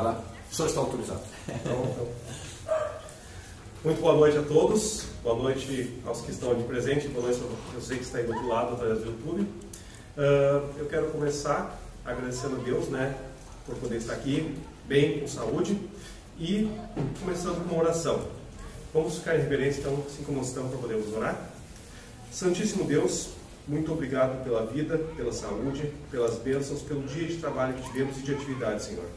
fala, o senhor está autorizado. Então. Muito boa noite a todos, boa noite aos que estão aqui presentes, boa noite a você que está aí do outro lado, através do YouTube. Eu quero começar agradecendo a Deus, né, por poder estar aqui, bem, com saúde, e começando com uma oração. Vamos ficar em reverência, então, assim como estamos, para podermos orar. Santíssimo Deus, muito obrigado pela vida, pela saúde, pelas bênçãos, pelo dia de trabalho que tivemos e de atividade, Senhor.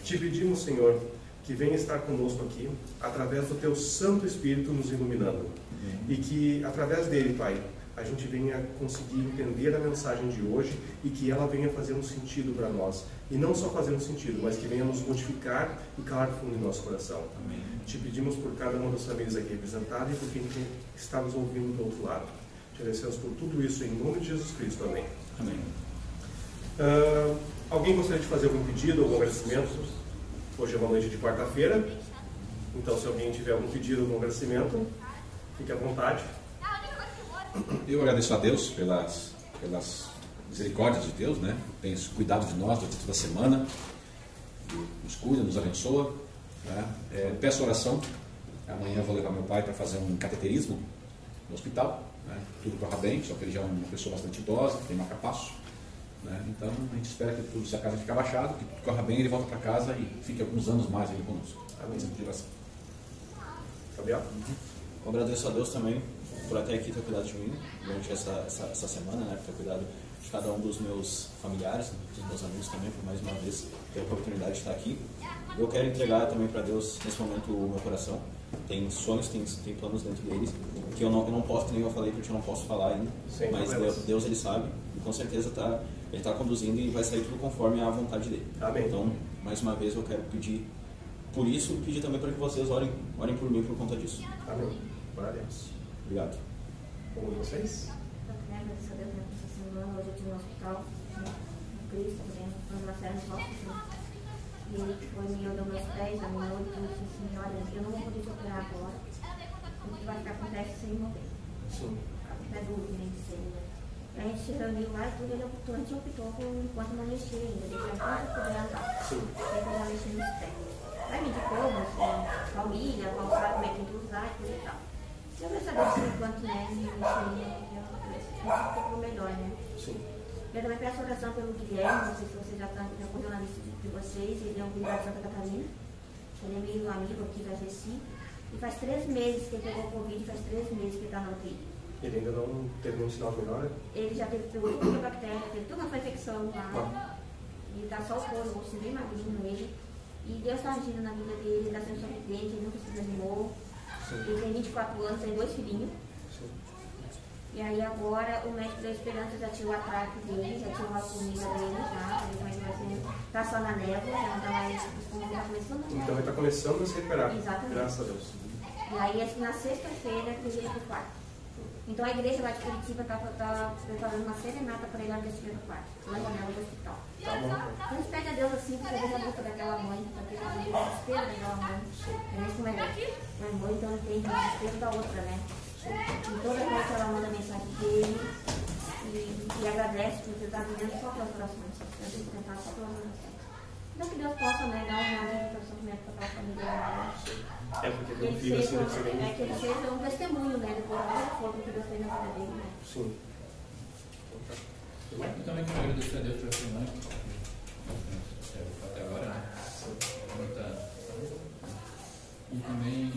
Te pedimos, Senhor, que venha estar conosco aqui, através do Teu Santo Espírito nos iluminando. E que, através dele, Pai, a gente venha conseguir entender a mensagem de hoje e que ela venha fazer um sentido para nós. E não só fazer um sentido, mas que venha nos modificar e calar fundo em nosso coração. Amém. Te pedimos por cada uma das famílias aqui representadas e por quem está nos ouvindo do outro lado. Te agradecemos por tudo isso em nome de Jesus Cristo. Amém. Amém. Alguém gostaria de fazer algum pedido, algum agradecimento? Hoje é uma noite de quarta-feira, então se alguém tiver algum pedido, algum agradecimento, fique à vontade. Eu agradeço a Deus pelas misericórdias de Deus, né? Tem cuidado de nós durante toda a semana, nos cuida, nos abençoa. Né? Peço oração. Amanhã eu vou levar meu pai para fazer um cateterismo no hospital. Né? Tudo corra bem, só que ele já é uma pessoa bastante idosa, tem marca-passo. Né? Então a gente espera que tudo, se a casa ficar baixado, que tudo corra bem, ele volta para casa e fique alguns anos mais ali conosco. Amém. Fabiano? Eu agradeço a Deus também por até aqui ter cuidado de mim durante essa semana, né? Por ter cuidado de cada um dos meus familiares, dos meus amigos também, por mais uma vez ter a oportunidade de estar aqui. Eu quero entregar também para Deus nesse momento o meu coração. Tem sonhos, tem planos dentro deles que eu não posso, nem eu falei porque eu não posso falar ainda. Mas Deus ele sabe e com certeza ele está conduzindo e vai sair tudo conforme a vontade dele. Amém. Então, mais uma vez eu quero pedir por isso e pedir também para que vocês orem por mim por conta disso. Amém. Glória a Deus. Obrigado. Como vocês? Eu quero agradecer a Deus nessa semana. Hoje eu estive no hospital, no Cristo, fazendo uma série de hospital. E ele foi me olhando meus pés, a minha olho, e disse assim: olha, eu não vou poder te operar agora, porque vai ficar com teste sem mover. Sim. Ficar com o pé duro, nem de ser. A gente se reuniu lá e tudo, a gente optou enquanto não mexia ainda, deixar enquanto puder andar. Sim. Aí eu já mexi nos pés. Aí me indicou, palmilha, qual sabe como é que tem que usar e tudo e tal. Eu quero saber se enquanto né, me mexer, eu ficou melhor, né? Sim. Eu também peço oração pelo Guilherme, não sei se você já correu na lista de vocês, ele é um cuidado de Santa Catarina. Ele é meio amigo aqui da Recife. E faz 3 meses que ele pegou Covid, faz 3 meses que ele está na UTI. Ele ainda não teve nenhum sinal de melhora? Ele já pegou toda a bactéria, teve toda uma infecção lá. E está só o couro, o bem magrinho ele. E Deus está agindo na vida dele, ele está sendo sorridente, ele nunca se desanimou. Ele tem 24 anos, tem 2 filhinhos. Sim. E aí agora o médico da Esperança já tirou a traque dele, já tirou a comida dele, já. Ele vai ser, tá só na névoa, já não tá mais, tá começando a... Então ele está começando a se recuperar. Exatamente. Graças a Deus. E aí na sexta-feira ele veio pro quarto. Então a igreja lá de Curitiba tá preparando uma serenata para ele lá desse do quarto, na janela do hospital. Tá bom. Então a gente pede a Deus assim, porque veja a luta daquela mãe, porque a gente tem desespero daquela mãe. A gente como é mãe, então tem desespero da outra, né? E toda vez que ela manda mensagem dele e agradece por ter estado vivendo só pelas orações. A gente tentar só pelas orações. Então que Deus possa, né, dar um momento de sofrimento para a família. É porque tem um filho assim, deve ser bem que ele seja um testemunho, né, depois da força que Deus fez na vida dele, né? Sim. Eu também quero agradecer a Deus pela semana, até agora, né? E também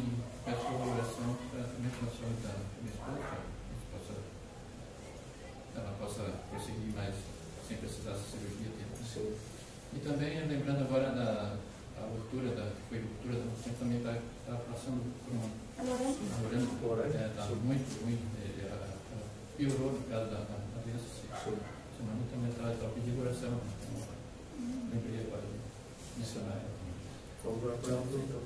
peço oração também pela saúde da minha esposa, ela possa prosseguir mais sem precisar de cirurgia. Sim. E também lembrando agora da ruptura da você também está passando por uma. Está muito ruim. Piorou no caso da doença. Semana também está pedindo oração. Lembrei agora de missionário. Vamos orar por ela então.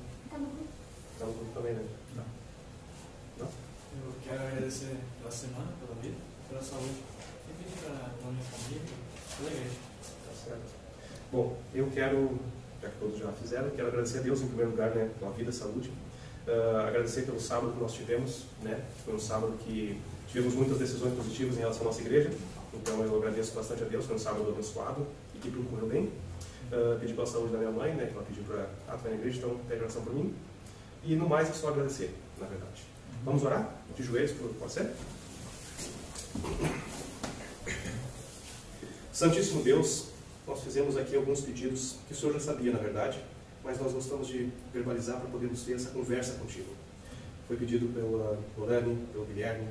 Estamos também, né? Não? Eu quero agradecer pela semana, pela vida, pela saúde. E pedir para minha família, pela igreja. Tá certo. Bom, eu quero, já que todos já fizeram, quero agradecer a Deus em primeiro lugar, né, pela vida, saúde. Agradecer pelo sábado que nós tivemos, né? Foi um sábado que tivemos muitas decisões positivas em relação à nossa igreja. Então eu agradeço bastante a Deus, foi um sábado abençoado e que tudo correu bem. pedir pela saúde da minha mãe, né, que ela pediu para atuar na igreja, então pede oração por mim. E no mais é só agradecer, na verdade. Vamos orar? De joelhos, pode ser? Santíssimo Deus, nós fizemos aqui alguns pedidos que o Senhor já sabia, na verdade, mas nós gostamos de verbalizar para podermos ter essa conversa contigo. Foi pedido pela Lorane, pelo Guilherme,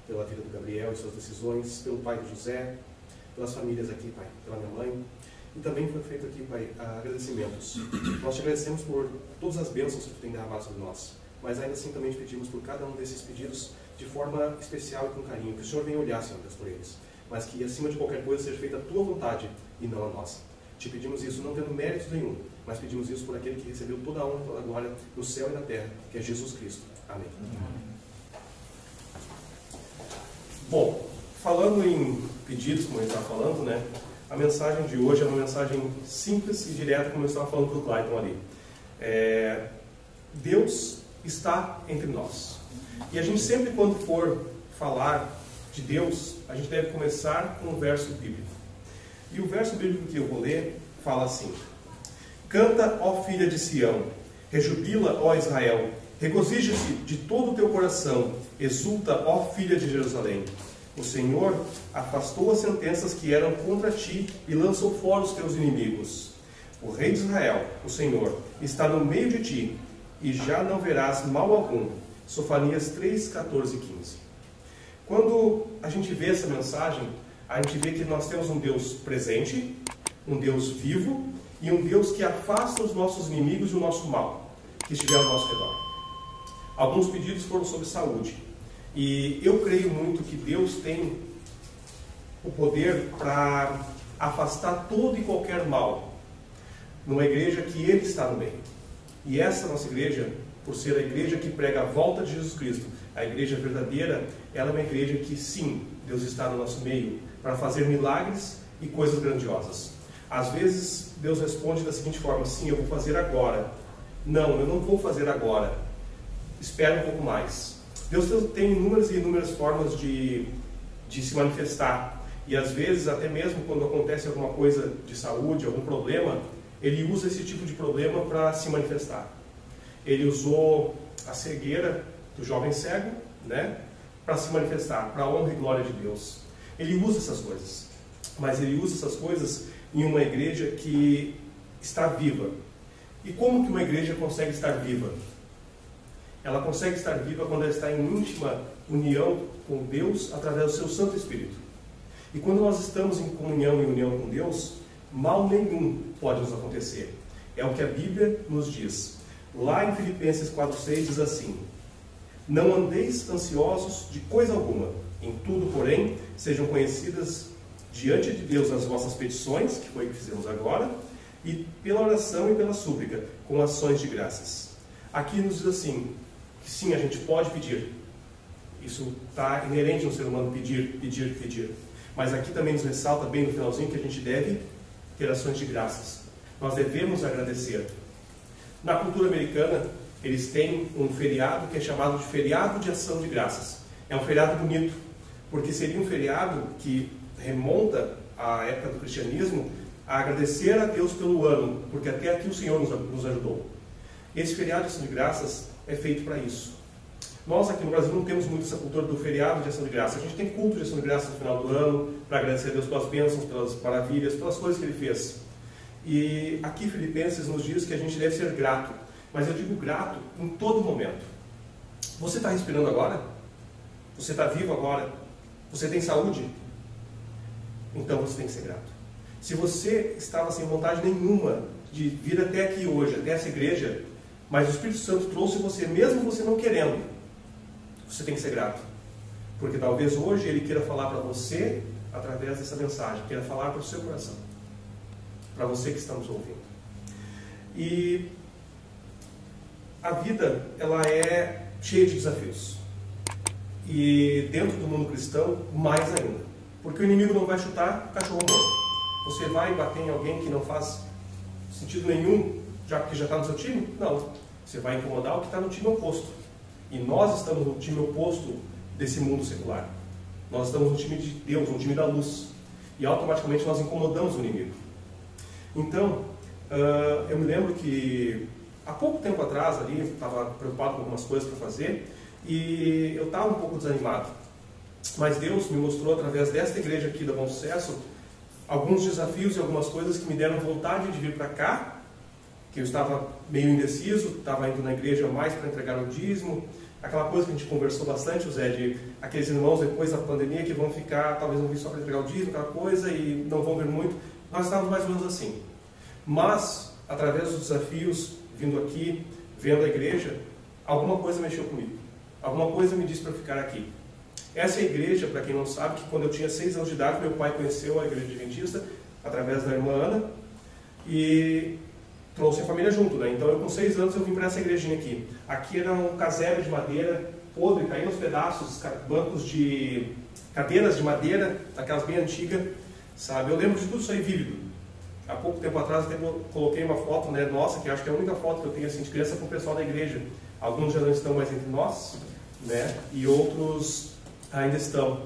pela vida do Gabriel e suas decisões, pelo pai do José, pelas famílias aqui, Pai, pela minha mãe. E também foi feito aqui, Pai, agradecimentos. Nós te agradecemos por todas as bênçãos que tu tem derramado sobre nós, mas ainda assim também te pedimos por cada um desses pedidos de forma especial e com carinho, que o Senhor venha olhar, Senhor Deus, por eles, mas que acima de qualquer coisa seja feita a tua vontade e não a nossa. Te pedimos isso não tendo mérito nenhum, mas pedimos isso por aquele que recebeu toda a honra e toda a glória no céu e na terra, que é Jesus Cristo. Amém. Bom, falando em pedidos, como eu estava falando, né? A mensagem de hoje é uma mensagem simples e direta, como eu estava falando para o Clayton ali. Deus está entre nós. E a gente sempre, quando for falar de Deus, a gente deve começar com um verso bíblico. E o verso bíblico que eu vou ler fala assim: Canta, ó filha de Sião, rejubila, ó Israel, regozija-se de todo o teu coração, exulta, ó filha de Jerusalém. O Senhor afastou as sentenças que eram contra ti e lançou fora os teus inimigos. O Rei de Israel, o Senhor, está no meio de ti, e já não verás mal algum. Sofonias 3, 14 e 15. Quando a gente vê essa mensagem, a gente vê que nós temos um Deus presente, um Deus vivo, e um Deus que afasta os nossos inimigos e o nosso mal, que estiver ao nosso redor. Alguns pedidos foram sobre saúde. E eu creio muito que Deus tem o poder para afastar todo e qualquer mal numa igreja que Ele está no meio. E essa nossa igreja, por ser a igreja que prega a volta de Jesus Cristo, a igreja verdadeira, ela é uma igreja que sim, Deus está no nosso meio para fazer milagres e coisas grandiosas. Às vezes Deus responde da seguinte forma: sim, eu vou fazer agora. Não, eu não vou fazer agora. Espera um pouco mais. Deus tem inúmeras e inúmeras formas de se manifestar. E às vezes, até mesmo quando acontece alguma coisa de saúde, algum problema, Ele usa esse tipo de problema para se manifestar. Ele usou a cegueira do jovem cego, né, para se manifestar, para a honra e glória de Deus. Ele usa essas coisas. Mas Ele usa essas coisas em uma igreja que está viva. E como que uma igreja consegue estar viva? Ela consegue estar viva quando ela está em íntima união com Deus através do seu Santo Espírito. E quando nós estamos em comunhão e união com Deus, mal nenhum pode nos acontecer. É o que a Bíblia nos diz. Lá em Filipenses 4,6 diz assim: Não andeis ansiosos de coisa alguma, em tudo, porém, sejam conhecidas diante de Deus as vossas petições, que foi o que fizemos agora, e pela oração e pela súplica, com ações de graças. Aqui nos diz assim, que sim, a gente pode pedir. Isso está inerente no ser humano, pedir, pedir, pedir. Mas aqui também nos ressalta bem no finalzinho que a gente deve ter ações de graças. Nós devemos agradecer. Na cultura americana, eles têm um feriado que é chamado de feriado de ação de graças. É um feriado bonito, porque seria um feriado que remonta à época do cristianismo a agradecer a Deus pelo ano, porque até aqui o Senhor nos ajudou. Esse feriado de ação de graças é feito para isso. Nós aqui no Brasil não temos muito essa cultura do feriado de ação de graças. A gente tem culto de ação de graças no final do ano, para agradecer a Deus pelas bênçãos, pelas maravilhas, pelas coisas que Ele fez. E aqui Filipenses nos diz que a gente deve ser grato, mas eu digo grato em todo momento. Você está respirando agora? Você está vivo agora? Você tem saúde? Então você tem que ser grato. Se você estava sem vontade nenhuma de vir até aqui hoje, até essa igreja, mas o Espírito Santo trouxe você, mesmo você não querendo, você tem que ser grato. Porque talvez hoje Ele queira falar para você através dessa mensagem, queira falar para o seu coração, para você que está nos ouvindo. E a vida, ela é cheia de desafios. E dentro do mundo cristão, mais ainda. Porque o inimigo não vai chutar cachorro morto. Você vai bater em alguém que não faz sentido nenhum, já que já está no seu time? Não. Você vai incomodar o que está no time oposto. E nós estamos no time oposto desse mundo secular. Nós estamos no time de Deus, no time da luz. E automaticamente nós incomodamos o inimigo. Então, eu me lembro que há pouco tempo atrás ali, estava preocupado com algumas coisas para fazer e eu estava um pouco desanimado. Mas Deus me mostrou através desta igreja aqui da Bom Sucesso alguns desafios e algumas coisas que me deram vontade de vir para cá, que eu estava meio indeciso, estava indo na igreja mais para entregar o dízimo, aquela coisa que a gente conversou bastante, Zé, de aqueles irmãos depois da pandemia que vão ficar, talvez vão vir só para entregar o dízimo, aquela coisa, e não vão vir muito. Nós estávamos mais ou menos assim. Mas, através dos desafios, vindo aqui, vendo a igreja, alguma coisa mexeu comigo. Alguma coisa me disse para ficar aqui. Essa é a igreja, para quem não sabe, que quando eu tinha 6 anos de idade, meu pai conheceu a igreja adventista, através da irmã Ana, e trouxe a família junto, né? Então, eu com 6 anos, eu vim para essa igrejinha aqui. Aqui era um casebre de madeira, podre, caindo aos pedaços, bancos de... cadeiras de madeira, daquelas bem antigas, sabe? Eu lembro de tudo isso aí vívido. Há pouco tempo atrás, até coloquei uma foto, né, nossa, que acho que é a única foto que eu tenho assim, de criança com o pessoal da igreja. Alguns já não estão mais entre nós, né? E outros ainda estão.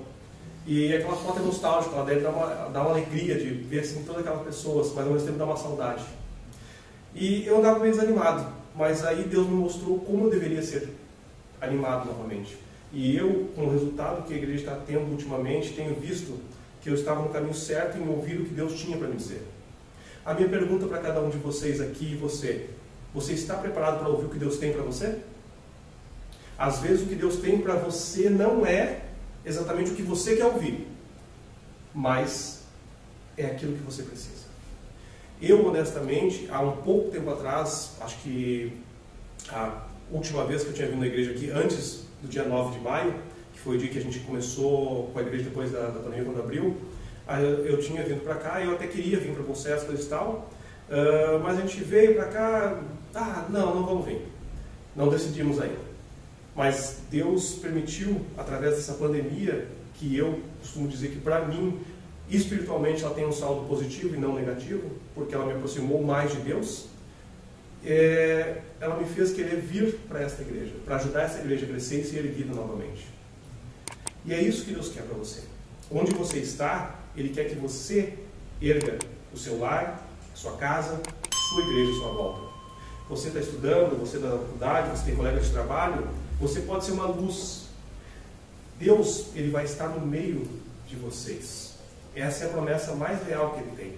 E aquela foto é nostálgica, ela deve dar uma alegria de ver assim, todas aquelas pessoas, mas ao mesmo tempo dá uma saudade. E eu andava meio desanimado, mas aí Deus me mostrou como eu deveria ser animado novamente. E eu, com o resultado que a igreja está tendo ultimamente, tenho visto que eu estava no caminho certo em ouvir o que Deus tinha para me dizer. A minha pergunta para cada um de vocês aqui e você está preparado para ouvir o que Deus tem para você? Às vezes o que Deus tem para você não é exatamente o que você quer ouvir, mas é aquilo que você precisa. Eu, honestamente, há um pouco tempo atrás, acho que a última vez que eu tinha vindo na igreja aqui, antes do dia 9 de maio, que foi o dia que a gente começou com a igreja depois da pandemia, quando abriu, eu tinha vindo para cá, eu até queria vir para o Concesso e tal, mas a gente veio para cá, não vamos vir, não decidimos ainda. Mas Deus permitiu, através dessa pandemia, que eu costumo dizer que para mim, espiritualmente, ela tem um saldo positivo e não negativo, porque ela me aproximou mais de Deus, ela me fez querer vir para esta igreja, para ajudar essa igreja a crescer e ser erguida novamente. E é isso que Deus quer para você. Onde você está, Ele quer que você erga o seu lar, a sua casa, a sua igreja à sua volta. Você está estudando, você está na faculdade, você tem colegas de trabalho, você pode ser uma luz. Deus, Ele vai estar no meio de vocês. Essa é a promessa mais real que Ele tem.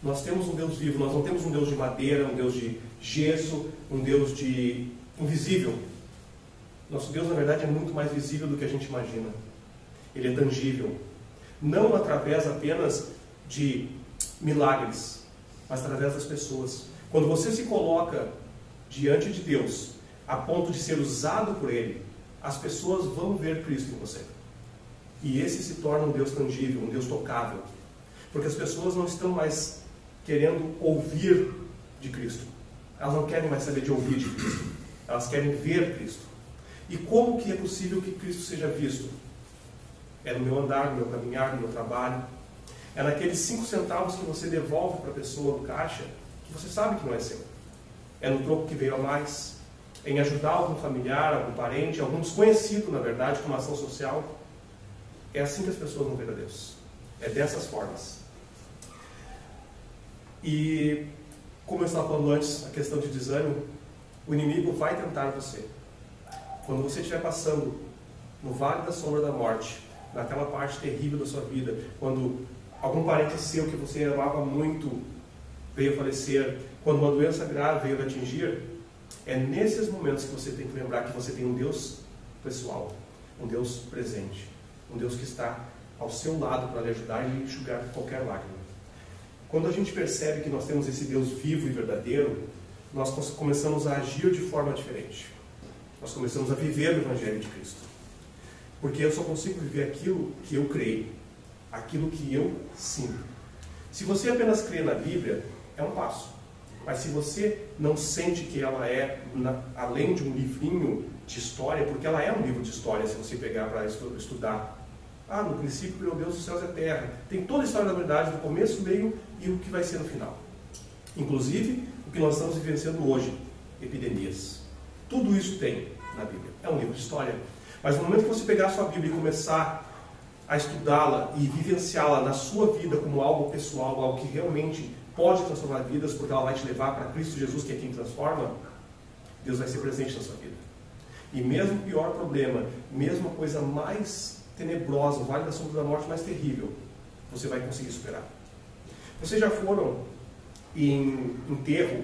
Nós temos um Deus vivo, nós não temos um Deus de madeira, um Deus de gesso, um Deus de invisível. Nosso Deus, na verdade, é muito mais visível do que a gente imagina. Ele é tangível. Não através apenas de milagres, mas através das pessoas. Quando você se coloca diante de Deus, a ponto de ser usado por Ele, as pessoas vão ver Cristo em você. E esse se torna um Deus tangível, um Deus tocável. Porque as pessoas não estão mais querendo ouvir de Cristo. Elas não querem mais saber de ouvir de Cristo. Elas querem ver Cristo. E como que é possível que Cristo seja visto? É no meu andar, no meu caminhar, no meu trabalho. É naqueles 5 centavos que você devolve para a pessoa no caixa, que você sabe que não é seu. É no troco que veio a mais. É em ajudar algum familiar, algum parente, algum desconhecido, na verdade, com uma ação social. É assim que as pessoas vão ver a Deus. É dessas formas. E, como eu estava falando antes, a questão de desânimo, o inimigo vai tentar você. Quando você estiver passando no vale da sombra da morte, naquela parte terrível da sua vida, quando algum parente seu que você amava muito veio a falecer, quando uma doença grave veio a atingir, é nesses momentos que você tem que lembrar que você tem um Deus pessoal, um Deus presente, um Deus que está ao seu lado para lhe ajudar e enxugar qualquer lágrima. Quando a gente percebe que nós temos esse Deus vivo e verdadeiro, nós começamos a agir de forma diferente. Nós começamos a viver o Evangelho de Cristo. Porque eu só consigo viver aquilo que eu creio, aquilo que eu sinto. Se você apenas crê na Bíblia, é um passo. Mas se você não sente que ela é, além de um livrinho de história, porque ela é um livro de história, se você pegar para estudar. No princípio criou Deus os céus e a terra. Tem toda a história da verdade, do começo, meio e o que vai ser no final. Inclusive, o que nós estamos vivenciando hoje, epidemias. Tudo isso tem na Bíblia. É um livro de história. Mas no momento que você pegar a sua Bíblia e começar a estudá-la e vivenciá-la na sua vida como algo pessoal, algo que realmente pode transformar vidas, porque ela vai te levar para Cristo Jesus, que é quem transforma, Deus vai ser presente na sua vida. E mesmo o pior problema, mesmo a coisa mais tenebrosa, o vale da sombra da morte mais terrível, você vai conseguir superar. Vocês já foram em enterro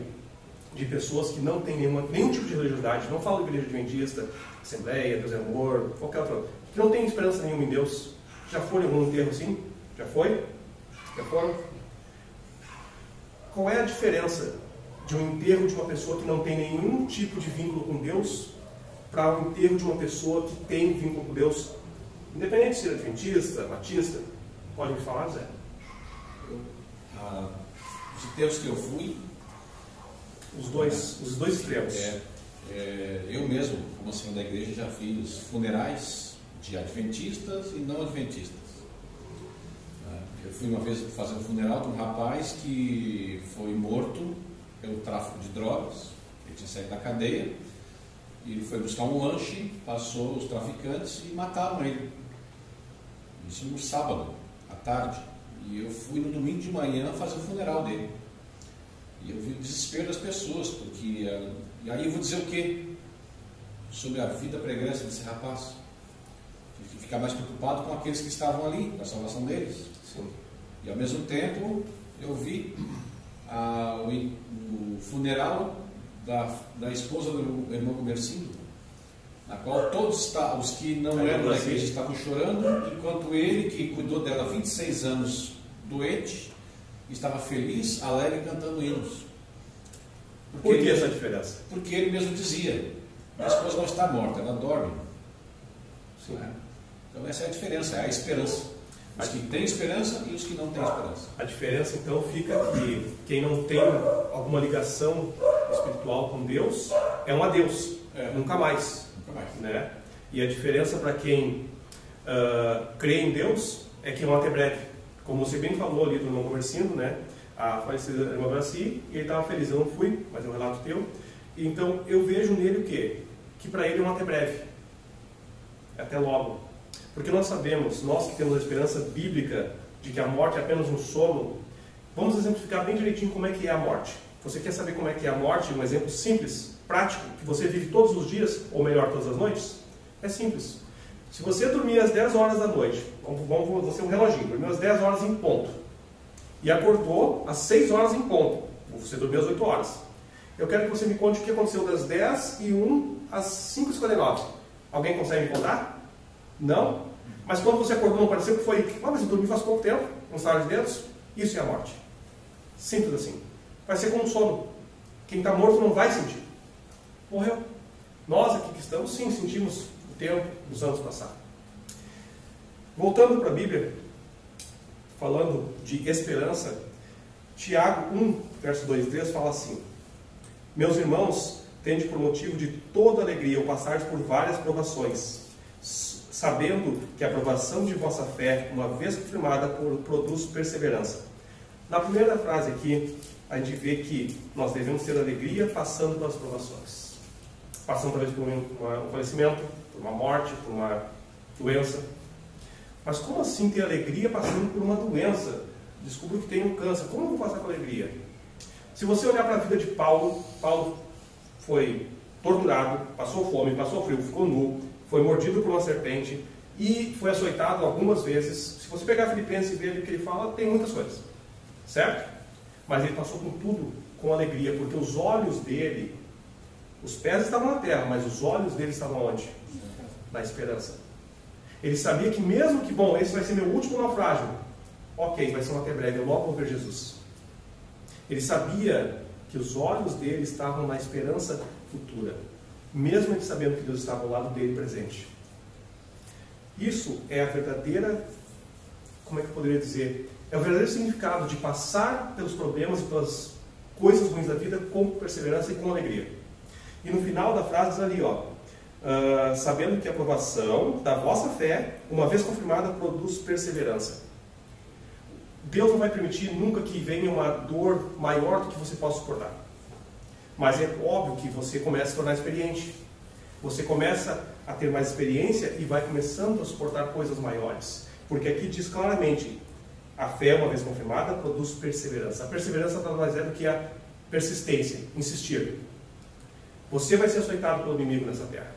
de pessoas que não têm nenhum tipo de religiosidade, não falo de igreja adventista, Assembleia, Deus é Amor, qualquer outra, que não tem esperança nenhuma em Deus? Já foram em algum enterro assim? Já foi? Já foram? Qual é a diferença de um enterro de uma pessoa que não tem nenhum tipo de vínculo com Deus para um enterro de uma pessoa que tem vínculo com Deus? Independente de ser adventista, batista, pode me falar, Zé? Os enterros que eu fui, os dois extremos. Eu mesmo, como assim da igreja, já fiz funerais de adventistas e não adventistas. Eu fui uma vez fazer um funeral de um rapaz que foi morto pelo tráfico de drogas. Ele tinha saído da cadeia e ele foi buscar um lanche, passou os traficantes e mataram ele. Isso no sábado, à tarde. E eu fui no domingo de manhã fazer o funeral dele. E eu vi o desespero das pessoas, porque... E aí eu vou dizer o quê? Sobre a vida pregressa desse rapaz. Tive que ficar mais preocupado com aqueles que estavam ali, com a salvação deles. Sim. E ao mesmo tempo, eu vi o funeral da esposa do irmão Comercindo, na qual todos os que não eram da igreja estavam chorando, enquanto ele, que cuidou dela 26 anos doente, estava feliz, alegre, cantando hinos. Por que essa diferença? Porque ele mesmo dizia: minha esposa não está morta, ela dorme. Sim. Então essa é a diferença, é a esperança. Os que têm esperança e os que não têm esperança. A diferença então fica que quem não tem alguma ligação espiritual com Deus é um adeus, nunca mais. Né? E a diferença para quem crê em Deus é que é um até breve. Como você bem falou ali do irmão Comercindo, né? A falecida irmã Braci, e ele estava feliz, eu não fui, mas é um relato teu. Então eu vejo nele o quê? Que para ele é um até breve. Até logo. Porque nós sabemos, nós que temos a esperança bíblica de que a morte é apenas um sono, vamos exemplificar bem direitinho como é que é a morte. Você quer saber como é que é a morte? Um exemplo simples, prático, que você vive todos os dias, ou melhor, todas as noites? É simples. Se você dormir às 10 horas da noite, vamos ser um reloginho, dormiu às 10 horas em ponto, e acordou às 6 horas em ponto, você dormiu às 8 horas. Eu quero que você me conte o que aconteceu das 10h01 às 5h59. Alguém consegue me contar? Não? Mas quando você acordou, não pareceu que foi, mas eu dormi faz pouco tempo, um estalar de dedos? Isso é a morte. Simples assim. Vai ser como um sono. Quem está morto não vai sentir. Morreu. Nós aqui que estamos, sim, sentimos o tempo dos anos passados. Voltando para a Bíblia, falando de esperança, Tiago 1, verso 2 e 3 fala assim: meus irmãos, tende por motivo de toda alegria o passar por várias provações, sabendo que a provação de vossa fé, uma vez confirmada, produz perseverança. Na primeira frase aqui, a gente vê que nós devemos ter alegria passando pelas provações. Passando talvez por um falecimento, por uma morte, por uma doença. Mas como assim ter alegria passando por uma doença? Descubro que tenho câncer. Como eu vou passar com alegria? Se você olhar para a vida de Paulo, Paulo foi torturado, passou fome, passou frio, ficou nu, foi mordido por uma serpente e foi açoitado algumas vezes. Se você pegar Filipenses e ver o que ele fala, tem muitas coisas. Certo? Mas ele passou por tudo com alegria, porque os olhos dele, os pés estavam na terra, mas os olhos dele estavam onde? Na esperança. Ele sabia que mesmo que, bom, esse vai ser meu último naufrágio, ok, vai ser um até breve, eu logo vou ver Jesus. Ele sabia que os olhos dele estavam na esperança futura, mesmo ele sabendo que Deus estava ao lado dele presente. Isso é a verdadeira, como é que eu poderia dizer? É o verdadeiro significado de passar pelos problemas e pelas coisas ruins da vida com perseverança e com alegria. E no final da frase diz ali, sabendo que a aprovação da vossa fé, uma vez confirmada, produz perseverança. Deus não vai permitir nunca que venha uma dor maior do que você possa suportar. Mas é óbvio que você começa a se tornar experiente. Você começa a ter mais experiência e vai começando a suportar coisas maiores. Porque aqui diz claramente, A fé, uma vez confirmada, produz perseverança. A perseverança nada mais é do que a persistência, insistir. Você vai ser açoitado pelo inimigo nessa terra.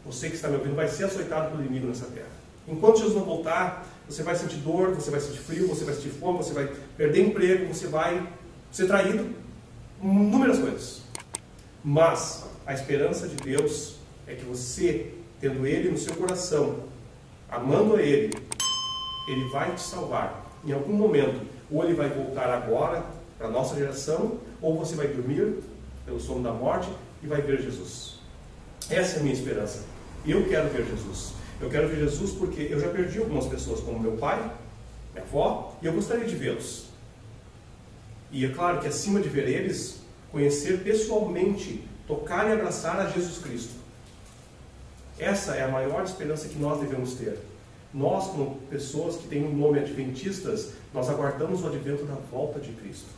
Você que está me ouvindo vai ser açoitado pelo inimigo nessa terra. Enquanto Jesus não voltar, você vai sentir dor, você vai sentir frio, você vai sentir fome, você vai perder emprego, você vai ser traído, inúmeras coisas. Mas a esperança de Deus é que você, tendo Ele no seu coração, amando a Ele, Ele vai te salvar. Em algum momento, ou Ele vai voltar agora, para a nossa geração, ou você vai dormir pelo sono da morte e vai ver Jesus. Essa é a minha esperança. Eu quero ver Jesus. Eu quero ver Jesus porque eu já perdi algumas pessoas, como meu pai, minha avó, e eu gostaria de vê-los. E é claro que acima de ver eles, conhecer pessoalmente, tocar e abraçar a Jesus Cristo. Essa é a maior esperança que nós devemos ter. Nós, como pessoas que têm um nome adventistas, nós aguardamos o advento da volta de Cristo.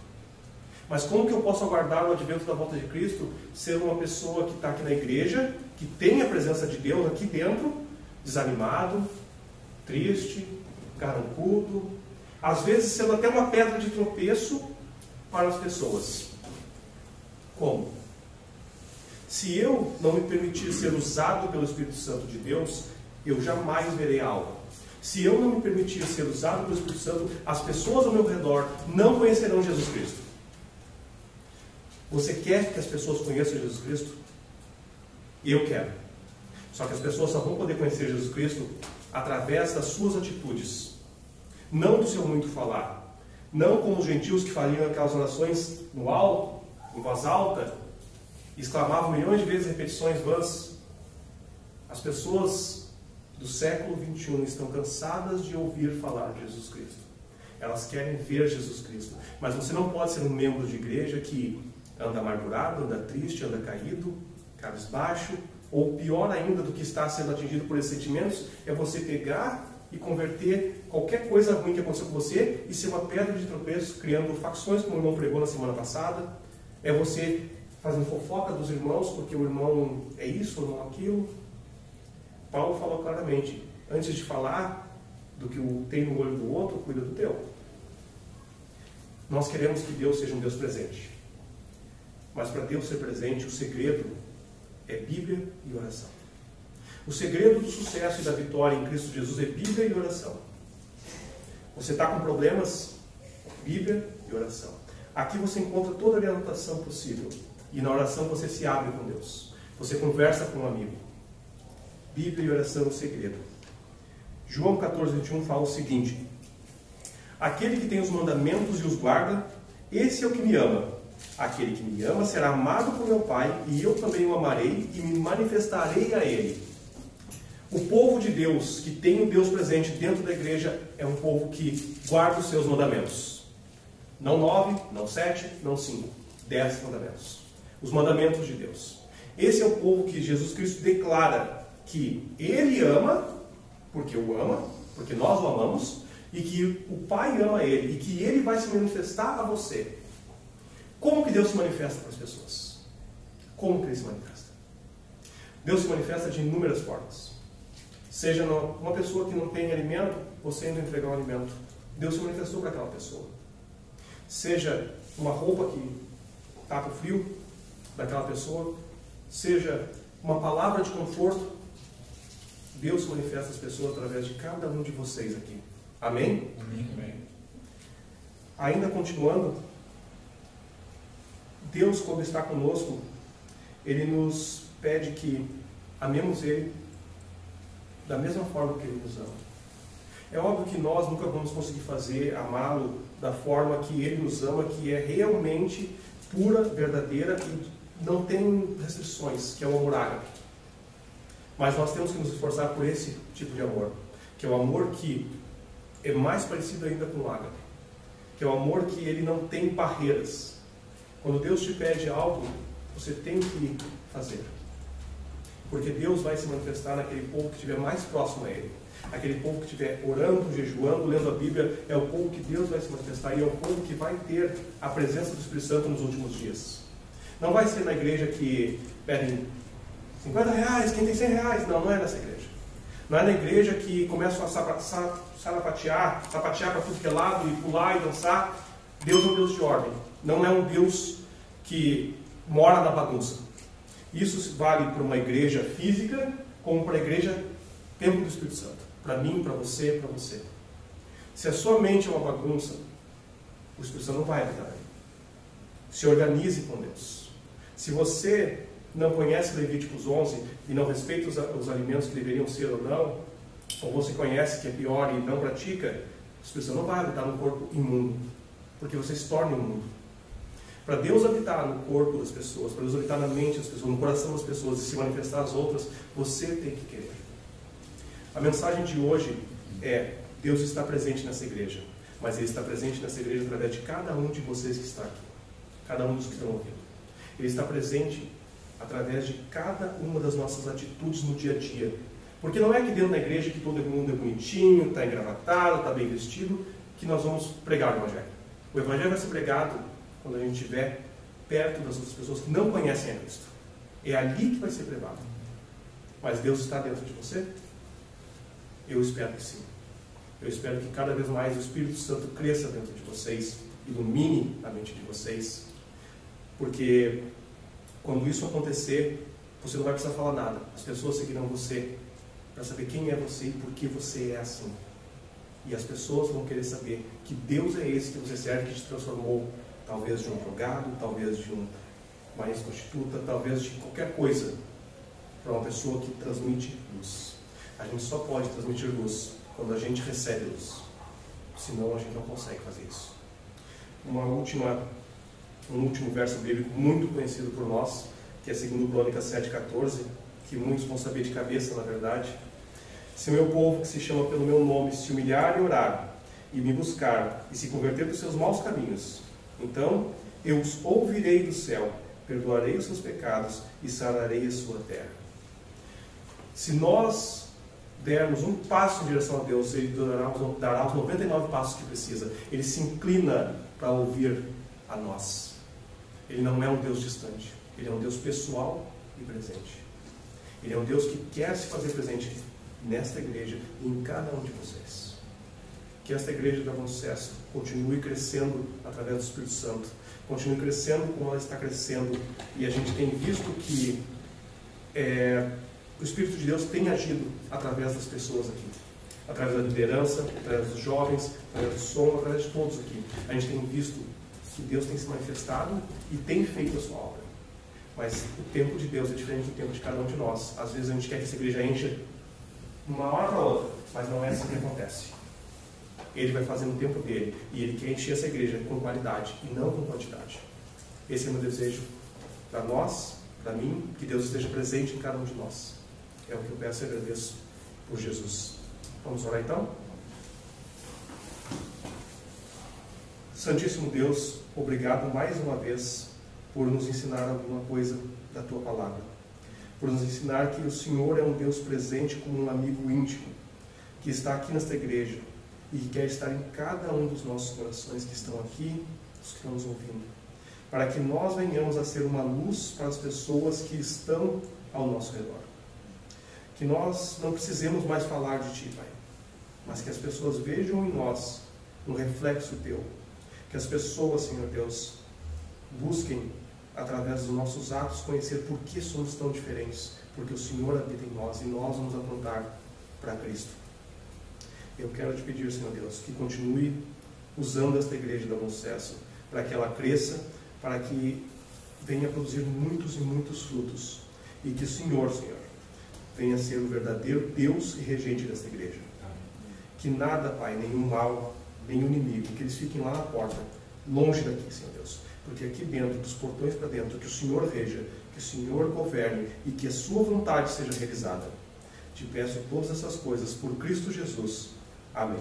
Mas como que eu posso aguardar o advento da volta de Cristo, sendo uma pessoa que está aqui na igreja, que tem a presença de Deus aqui dentro, desanimado, triste, carrancudo, às vezes sendo até uma pedra de tropeço para as pessoas? Como? Se eu não me permitir ser usado pelo Espírito Santo de Deus, eu jamais verei a alma. Se eu não me permitir ser usado pelo Espírito Santo, as pessoas ao meu redor não conhecerão Jesus Cristo. Você quer que as pessoas conheçam Jesus Cristo? Eu quero. Só que as pessoas só vão poder conhecer Jesus Cristo através das suas atitudes. Não do seu muito falar. Não como os gentios que faziam aquelas orações no alto, em voz alta, e exclamavam milhões de vezes repetições vãs. As pessoas do século XXI estão cansadas de ouvir falar de Jesus Cristo. Elas querem ver Jesus Cristo. Mas você não pode ser um membro de igreja que anda amargurado, anda triste, anda caído, cabisbaixo, ou pior ainda do que está sendo atingido por esses sentimentos, é você pegar e converter qualquer coisa ruim que aconteceu com você e ser uma pedra de tropeço, criando facções, como o irmão pregou na semana passada. É você fazendo fofoca dos irmãos, porque o irmão é isso ou não aquilo. Paulo falou claramente, antes de falar do que tem no olho do outro, cuida do teu. Nós queremos que Deus seja um Deus presente. Mas para Deus ser presente, o segredo é Bíblia e oração. O segredo do sucesso e da vitória em Cristo Jesus é Bíblia e oração. Você está com problemas? Bíblia e oração. Aqui você encontra toda a orientação possível. E na oração você se abre com Deus. Você conversa com um amigo. Bíblia e oração é o segredo. João 14:21 fala o seguinte: aquele que tem os mandamentos e os guarda, esse é o que me ama. Aquele que me ama será amado por meu Pai, e eu também o amarei e me manifestarei a ele. O povo de Deus, que tem o Deus presente dentro da igreja, é um povo que guarda os seus mandamentos. Não 9, não 7, não 5. 10 mandamentos. Os mandamentos de Deus. Esse é o povo que Jesus Cristo declara que Ele ama, porque o ama, porque nós o amamos, e que o Pai ama Ele, e que Ele vai se manifestar a você. Como que Deus se manifesta para as pessoas? Como que Ele se manifesta? Deus se manifesta de inúmeras formas. Seja uma pessoa que não tem alimento, você indo entregar um alimento. Deus se manifestou para aquela pessoa. Seja uma roupa que tapa o frio daquela pessoa. Seja uma palavra de conforto. Deus se manifesta às pessoas através de cada um de vocês aqui. Amém? Amém. Ainda continuando, Deus, quando está conosco, Ele nos pede que amemos Ele da mesma forma que Ele nos ama. É óbvio que nós nunca vamos conseguir amá-lo da forma que Ele nos ama, que é realmente pura, verdadeira e não tem restrições, que é o amor ágape. Mas nós temos que nos esforçar por esse tipo de amor, que é o amor que é mais parecido ainda com o ágape, que é o amor que ele não tem barreiras. Quando Deus te pede algo, você tem que fazer. Porque Deus vai se manifestar naquele povo que estiver mais próximo a Ele. Aquele povo que estiver orando, jejuando, lendo a Bíblia, é o povo que Deus vai se manifestar e é o povo que vai ter a presença do Espírito Santo nos últimos dias. Não vai ser na igreja que pedem R$50, quem tem R$100. Não, não é nessa igreja. Não é na igreja que começam a sapatear para tudo que é lado, e pular e dançar. Deus é um Deus de ordem. Não é um Deus que mora na bagunça. Isso vale para uma igreja física, como para a igreja templo do Espírito Santo. Para mim, para você, para você. Se a sua mente é uma bagunça, o Espírito Santo não vai habitar aí. Se organize com Deus. Se você não conhece Levíticos 11 e não respeita os alimentos que deveriam ser ou não, ou você conhece que é pior e não pratica, o Espírito Santo não vai habitar no corpo imundo, porque você se torna imundo. Para Deus habitar no corpo das pessoas, para Deus habitar na mente das pessoas, no coração das pessoas e se manifestar às outras, você tem que querer. A mensagem de hoje é: Deus está presente nessa igreja, mas Ele está presente nessa igreja através de cada um de vocês que está aqui, cada um dos que estão ouvindo. Ele está presente através de cada uma das nossas atitudes no dia a dia. Porque não é aqui dentro da igreja que todo mundo é bonitinho, está engravatado, está bem vestido, que nós vamos pregar o Evangelho. O Evangelho vai ser pregado quando a gente estiver perto das outras pessoas que não conhecem a Cristo. É ali que vai ser pregado. Mas Deus está dentro de você? Eu espero que sim. Eu espero que cada vez mais o Espírito Santo cresça dentro de vocês, ilumine a mente de vocês, porque quando isso acontecer, você não vai precisar falar nada. As pessoas seguirão você para saber quem é você e por que você é assim. E as pessoas vão querer saber que Deus é esse que você serve, que te transformou, talvez de um drogado, talvez de uma ex-prostituta, talvez de qualquer coisa, para uma pessoa que transmite luz. A gente só pode transmitir luz quando a gente recebe luz. Senão a gente não consegue fazer isso. Um último verso bíblico muito conhecido por nós, que é 2 Crônicas 7,14, que muitos vão saber de cabeça, na verdade. Se o meu povo, que se chama pelo meu nome, se humilhar e orar, e me buscar, e se converter dos seus maus caminhos, então eu os ouvirei do céu, perdoarei os seus pecados e sararei a sua terra. Se nós dermos um passo em direção a Deus, Ele dará os 99 passos que precisa. Ele se inclina para ouvir a nós. Ele não é um Deus distante. Ele é um Deus pessoal e presente. Ele é um Deus que quer se fazer presente nesta igreja e em cada um de vocês. Que esta igreja da Bom Sucesso continue crescendo através do Espírito Santo. Continue crescendo como ela está crescendo. E a gente tem visto que o Espírito de Deus tem agido através das pessoas aqui. Através da liderança, através dos jovens, através do som, através de todos aqui. A gente tem visto que Deus tem se manifestado e tem feito a sua obra. Mas o tempo de Deus é diferente do tempo de cada um de nós. Às vezes a gente quer que essa igreja encha de uma hora para outra, mas não é assim que acontece. Ele vai fazer no tempo dele e Ele quer encher essa igreja com qualidade e não com quantidade. Esse é o meu desejo para nós, para mim, que Deus esteja presente em cada um de nós. É o que eu peço e agradeço por Jesus. Vamos orar então? Santíssimo Deus, obrigado mais uma vez por nos ensinar alguma coisa da Tua Palavra. Por nos ensinar que o Senhor é um Deus presente como um amigo íntimo, que está aqui nesta igreja e que quer estar em cada um dos nossos corações que estão aqui, os que estão nos ouvindo, para que nós venhamos a ser uma luz para as pessoas que estão ao nosso redor. Que nós não precisemos mais falar de Ti, Pai, mas que as pessoas vejam em nós um reflexo Teu. Que as pessoas, Senhor Deus, busquem, através dos nossos atos, conhecer por que somos tão diferentes, porque o Senhor habita em nós e nós vamos apontar para Cristo. Eu quero te pedir, Senhor Deus, que continue usando esta igreja da Bom Sucesso, para que ela cresça, para que venha produzir muitos e muitos frutos, e que o Senhor, venha ser o verdadeiro Deus e regente desta igreja. Que nada, Pai, nenhum mal, nenhum inimigo, que eles fiquem lá na porta, longe daqui, Senhor Deus, porque aqui dentro, dos portões para dentro, que o Senhor reja, que o Senhor governe e que a sua vontade seja realizada. Te peço todas essas coisas por Cristo Jesus. Amém.